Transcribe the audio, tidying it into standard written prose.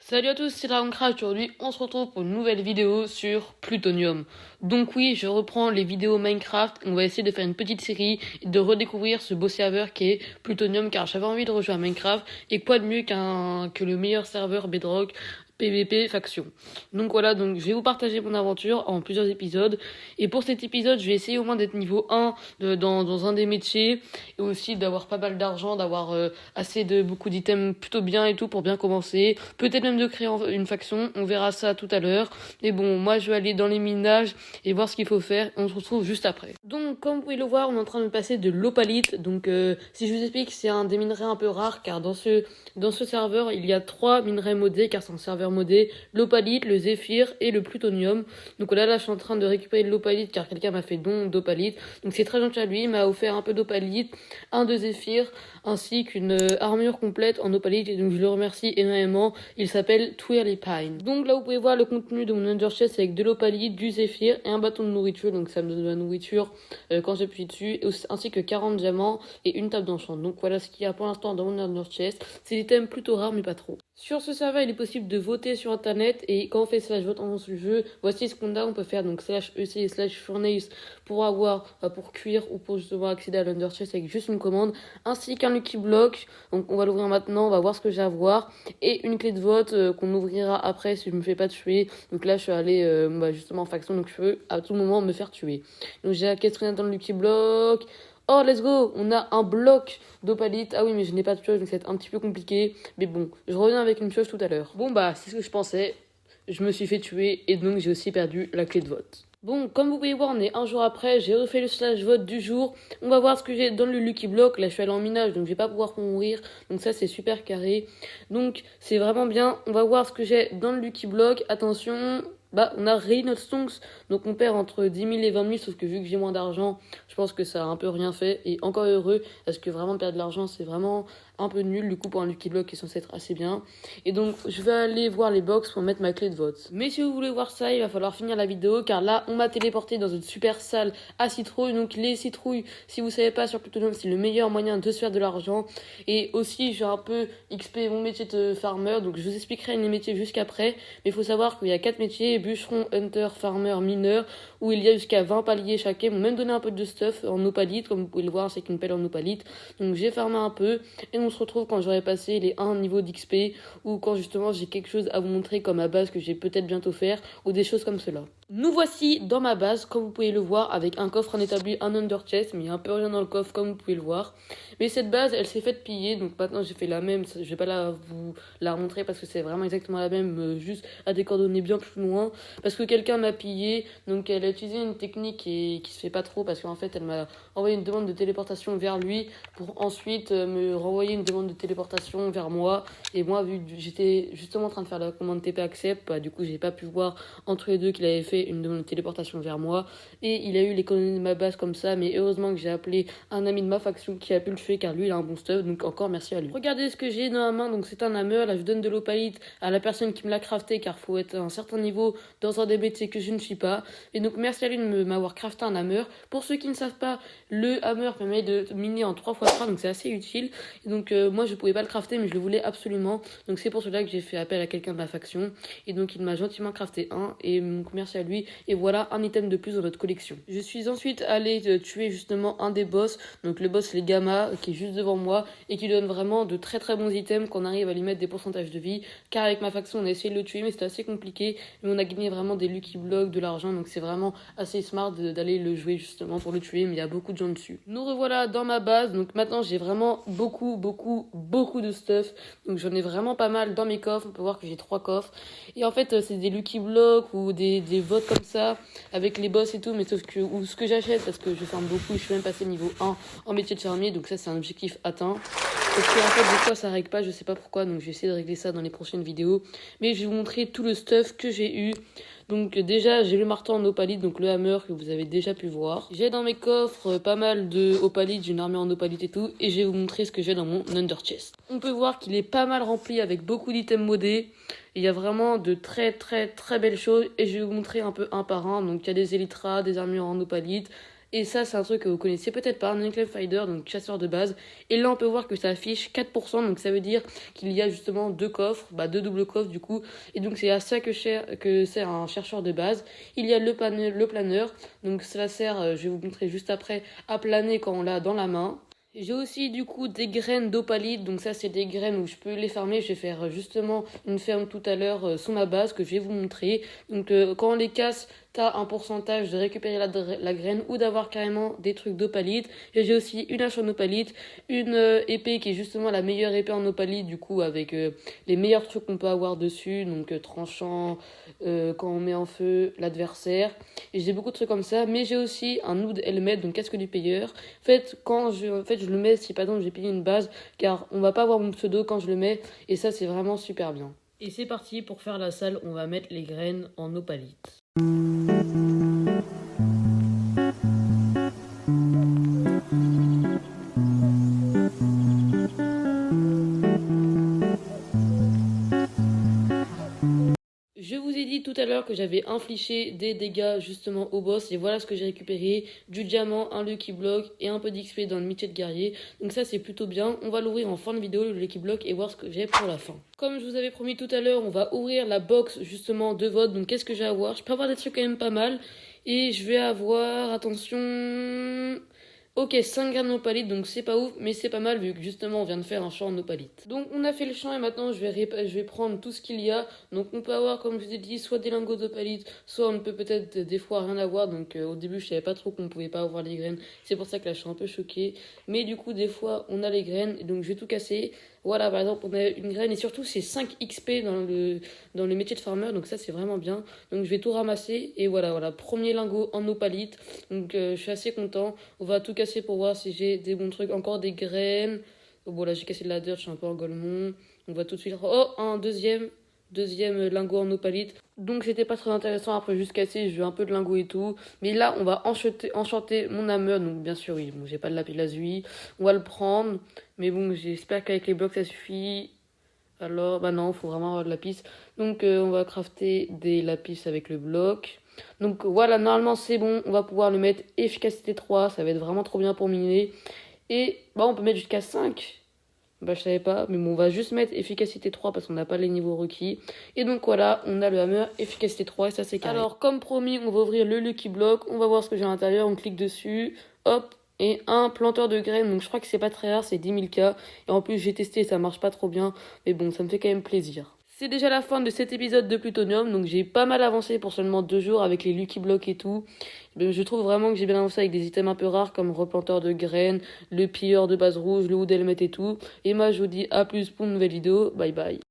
Salut à tous, c'est Dragoncraft. Aujourd'hui, on se retrouve pour une nouvelle vidéo sur Plutonium. Donc oui, je reprends les vidéos Minecraft. On va essayer de faire une petite série et de redécouvrir ce beau serveur qui est Plutonium, car j'avais envie de rejouer à Minecraft. Et quoi de mieux que le meilleur serveur Bedrock PVP faction. Donc voilà, donc je vais vous partager mon aventure en plusieurs épisodes. Et pour cet épisode, je vais essayer au moins d'être niveau 1 dans un des métiers. Et aussi d'avoir pas mal d'argent, d'avoir assez de beaucoup d'items plutôt bien et tout pour bien commencer. Peut-être même de créer une faction, on verra ça tout à l'heure. Mais bon, moi je vais aller dans les minages et voir ce qu'il faut faire. On se retrouve juste après. Donc comme vous pouvez le voir, on est en train de passer de l'opalite. Donc si je vous explique, c'est un des minerais un peu rares car dans ce serveur, il y a 3 minerais modés car c'est un serveur modé, l'opalite, le zéphyr et le plutonium. Donc là je suis en train de récupérer de l'opalite car quelqu'un m'a fait don d'opalite. Donc c'est très gentil à lui, il m'a offert un peu d'opalite, un de zéphyr ainsi qu'une armure complète en opalite et donc je le remercie énormément. Il s'appelle Twirly Pine. Donc là vous pouvez voir le contenu de mon under chest avec de l'opalite, du zéphyr et un bâton de nourriture. Donc ça me donne de la nourriture quand j'appuie dessus, ainsi que 40 diamants et une table d'enchant. Donc voilà ce qu'il y a pour l'instant dans mon under chest. C'est des thèmes plutôt rares mais pas trop. Sur ce serveur, il est possible de voter sur internet et quand on fait slash vote dans ce jeu, voici ce qu'on a. On peut faire donc slash EC slash furnace pour pour cuire ou pour justement accéder à l'under chest avec juste une commande, ainsi qu'un lucky block. Donc on va l'ouvrir maintenant, on va voir ce que j'ai à voir et une clé de vote qu'on ouvrira après si je me fais pas tuer. Donc là je suis allée justement en faction, donc je peux à tout moment me faire tuer. Donc j'ai qu'est-ce qu'on a dans le lucky block. Oh, let's go! On a un bloc d'opalite. Ah oui, mais je n'ai pas de pioche, donc c'est un petit peu compliqué. Mais bon, je reviens avec une pioche tout à l'heure. Bon, bah, c'est ce que je pensais. Je me suis fait tuer et donc j'ai aussi perdu la clé de vote. Bon, comme vous pouvez voir, on est un jour après. J'ai refait le slash vote du jour. On va voir ce que j'ai dans le lucky block. Là, je suis allée en minage, donc je vais pas pouvoir mourir. Donc ça, c'est super carré. Donc, c'est vraiment bien. On va voir ce que j'ai dans le lucky block. Attention. Bah, on a rayé notre stonks, donc on perd entre 10 000 et 20 000, sauf que vu que j'ai moins d'argent, je pense que ça a un peu rien fait, et encore heureux, parce que vraiment perdre de l'argent, c'est vraiment un peu nul, du coup, pour un lucky block qui est censé être assez bien. Et donc, je vais aller voir les box pour mettre ma clé de vote. Mais si vous voulez voir ça, il va falloir finir la vidéo, car là, on m'a téléporté dans une super salle à citrouilles, donc les citrouilles, si vous savez pas, sur Plutonium, c'est le meilleur moyen de se faire de l'argent, et aussi, j'ai un peu XP mon métier de farmer, donc je vous expliquerai les métiers jusqu'après, mais il faut savoir qu'il y a 4 métiers, bûcheron, hunter, farmer, mineur, où il y a jusqu'à 20 paliers chacun. Ils m'ont même donné un peu de stuff en opalite, comme vous pouvez le voir, c'est qu'une pelle en opalite. Donc j'ai farmé un peu, et on se retrouve quand j'aurai passé les 1 niveaux d'XP, ou quand justement j'ai quelque chose à vous montrer comme ma base que j'ai peut-être bientôt faire, ou des choses comme cela. Nous voici dans ma base, comme vous pouvez le voir, avec un coffre en établi, un under chest, mais il y a un peu rien dans le coffre, comme vous pouvez le voir. Mais cette base, elle s'est faite piller, donc maintenant j'ai fait la même, je vais pas vous la montrer parce que c'est vraiment exactement la même, juste à des coordonnées bien plus loin, parce que quelqu'un m'a pillé, donc elle a utilisé une technique qui se fait pas trop, parce qu'en fait elle m'a envoyé une demande de téléportation vers lui, pour ensuite me renvoyer une demande de téléportation vers moi, et moi vu que j'étais justement en train de faire la commande TP accept, bah, du coup j'ai pas pu voir entre les deux qu'il avait fait une demande de téléportation vers moi, et il a eu les coordonnées de ma base comme ça, mais heureusement que j'ai appelé un ami de ma faction qui a pu le tuer, car lui il a un bon stuff, donc encore merci à lui. Regardez ce que j'ai dans la main, donc c'est un hammer, là je donne de l'opalite à la personne qui me l'a crafté, car faut être à un certain niveau dans un des métiers que je ne suis pas, et donc merci à lui de m'avoir crafté un hammer. Pour ceux qui ne savent pas, le hammer permet de miner en 3x3, donc c'est assez utile, et donc moi je pouvais pas le crafter, mais je le voulais absolument, donc c'est pour cela que j'ai fait appel à quelqu'un de ma faction, et donc il m'a gentiment crafté un, et donc merci à lui, et voilà un item de plus dans notre collection. Je suis ensuite allée tuer justement un des boss, donc le boss les gamma qui est juste devant moi et qui donne vraiment de très très bons items qu'on arrive à lui mettre des pourcentages de vie, car avec ma faction on a essayé de le tuer mais c'était assez compliqué, mais on a gagné vraiment des lucky blocks, de l'argent, donc c'est vraiment assez smart d'aller le jouer justement pour le tuer, mais il y a beaucoup de gens dessus. Nous revoilà dans ma base, donc maintenant j'ai vraiment beaucoup de stuff, donc j'en ai vraiment pas mal dans mes coffres. On peut voir que j'ai 3 coffres, et en fait c'est des lucky blocks ou des votes comme ça avec les boss et tout, mais sauf que ou ce que j'achète, parce que je farme beaucoup, je suis même passé niveau 1 en métier de fermier, donc ça c'est un objectif atteint. Parce que en fait des fois ça règle pas, je sais pas pourquoi, donc je vais essayer de régler ça dans les prochaines vidéos. Mais je vais vous montrer tout le stuff que j'ai eu. Donc déjà j'ai le marteau en opalite, donc le hammer que vous avez déjà pu voir. J'ai dans mes coffres pas mal de opalite, j'ai une armure en opalite et tout, et je vais vous montrer ce que j'ai dans mon under chest. On peut voir qu'il est pas mal rempli avec beaucoup d'items modés. Il y a vraiment de très belles choses, et je vais vous montrer un peu un par un. Donc il y a des élytras, des armures en opalite, Et ça, c'est un truc que vous connaissez peut-être pas, un Unclaimed Finder, donc chasseur de base. Et là, on peut voir que ça affiche 4%, donc ça veut dire qu'il y a justement deux coffres, deux doubles coffres du coup. Et donc c'est à ça que sert un chercheur de base. Il y a le planeur, donc cela sert, je vais vous montrer juste après, à planer quand on l'a dans la main. J'ai aussi du coup des graines d'opalite, donc ça c'est des graines où je peux les fermer. Je vais faire justement une ferme tout à l'heure sur ma base que je vais vous montrer. Donc quand on les casse, t'as un pourcentage de récupérer la graine ou d'avoir carrément des trucs d'opalite. Et j'ai aussi une hache en opalite, une épée qui est justement la meilleure épée en opalite du coup avec les meilleurs trucs qu'on peut avoir dessus, donc tranchant quand on met en feu l'adversaire. Et j'ai beaucoup de trucs comme ça, mais j'ai aussi un Oud helmet, donc casque du payeur. Je le mets si par exemple j'ai payé une base, car on va pas voir mon pseudo quand je le mets, et ça c'est vraiment super bien. Et c'est parti pour faire la salle, on va mettre les graines en opalite. Je vous ai dit tout à l'heure que j'avais infligé des dégâts justement au boss et voilà ce que j'ai récupéré, du diamant, un Lucky Block et un peu d'XP dans le métier de guerrier. Donc ça c'est plutôt bien, on va l'ouvrir en fin de vidéo le Lucky Block et voir ce que j'ai pour la fin. Comme je vous avais promis tout à l'heure, on va ouvrir la box justement de vote, donc qu'est-ce que j'ai à avoir? Je peux avoir des trucs quand même pas mal et je vais avoir, attention... Ok, 5 graines d'opalite, donc c'est pas ouf, mais c'est pas mal vu que justement on vient de faire un champ en opalite. Donc on a fait le champ et maintenant je vais prendre tout ce qu'il y a. Donc on peut avoir, comme je vous ai dit, soit des lingots d'opalite, soit on ne peut peut-être des fois rien avoir. Donc au début je savais pas trop qu'on pouvait pas avoir les graines, c'est pour ça que là je suis un peu choquée. Mais du coup des fois on a les graines, et donc je vais tout casser. Voilà, par exemple on a une graine et surtout c'est 5 XP dans le métier de farmer, donc ça c'est vraiment bien. Donc je vais tout ramasser et voilà, premier lingot en opalite. Donc je suis assez content, on va tout casser pour voir si j'ai des bons trucs, encore des graines. Bon là j'ai cassé de la dirt, je suis un peu en golemon. On va tout de suite... Oh, un deuxième lingot en opalite. Donc c'était pas très intéressant, après juste casser, je veux un peu de lingot et tout. Mais là on va enchanter mon hammer, donc bien sûr oui, bon, j'ai pas de lapis lazuli. On va le prendre, mais bon j'espère qu'avec les blocs ça suffit. Alors non, faut vraiment avoir de lapis. Donc on va crafter des lapis avec le bloc. Donc voilà, normalement c'est bon, on va pouvoir le mettre efficacité 3, ça va être vraiment trop bien pour miner. Et on peut mettre jusqu'à 5. Je savais pas, mais bon, on va juste mettre efficacité 3 parce qu'on n'a pas les niveaux requis. Et donc voilà, on a le hammer efficacité 3 et ça c'est carré. Alors comme promis, on va ouvrir le Lucky Block, on va voir ce que j'ai à l'intérieur, on clique dessus, hop, et un planteur de graines, donc je crois que c'est pas très rare, c'est 10 000 K. Et en plus j'ai testé, ça marche pas trop bien, mais bon, ça me fait quand même plaisir. C'est déjà la fin de cet épisode de Plutonium, donc j'ai pas mal avancé pour seulement 2 jours avec les Lucky Blocks et tout. Je trouve vraiment que j'ai bien avancé avec des items un peu rares comme replanteur de graines, le pilleur de base rouge, le Wood Helmet et tout. Et moi je vous dis à plus pour une nouvelle vidéo, bye bye.